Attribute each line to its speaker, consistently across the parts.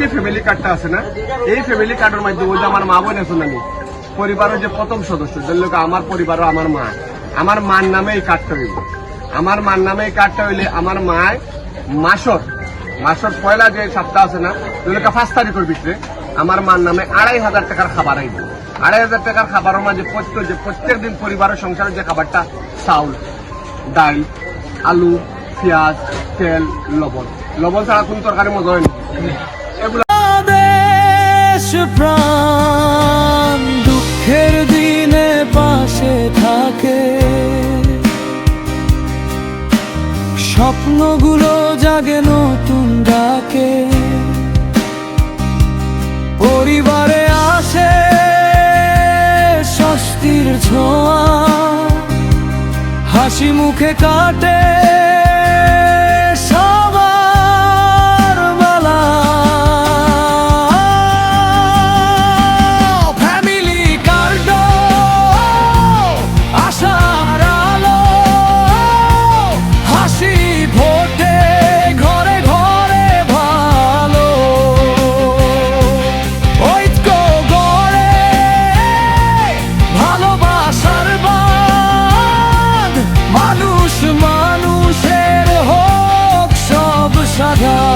Speaker 1: যে ফ্যামিলি কার্ডটা আছে না, এই ফ্যামিলি কার্ডের মাধ্যমে ওই যে আমার মা বোন আছেন, আমি পরিবারের যে প্রথম সদস্য, যার লোক আমার পরিবার, আমার মার নামে এই কার্ডটা হইব। আমার মার নামে এই কার্ডটা হইলে আমার মায় মাসর পয়লা যে সপ্তাহ আছে না, যেগুলোকে 5 তারিখের ভিতরে আমার মার নামে 2,500 টাকার খাবার আইব। 2,500 টাকার খাবারের মাঝে প্রত্যেক দিন পরিবারের সংসারের যে খাবারটা, চাউল, ডাল, আলু, পেঁয়াজ, তেল, লবণ ছাড়া কোন তরকারি মজা হয় না। এগুলো
Speaker 2: দেশ প্রাণ দুঃখের দিনে পাশে থাকে, স্বপ্নগুলো জাগে নতুন ডাকে, পরিবারে আসে স্বস্তির ছোঁয়া, হাসি মুখে কাটে সবার বেলা। ফ্যামিলি কার্ড আশার আলো, হাসি ফোটে ঘরে ঘরে ভালো, ঐক্য গড়ে ভালোবাসার বাঁধ, মানুষ মানুষের হোক সব সাধারণ।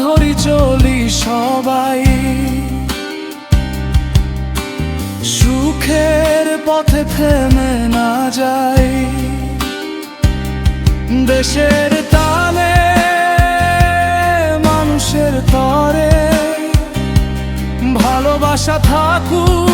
Speaker 2: ধরি চলি সবাই, সুখের পথে থেমে না যাই, দেশের টানে মানুষের তরে ভালোবাসা থাকুক।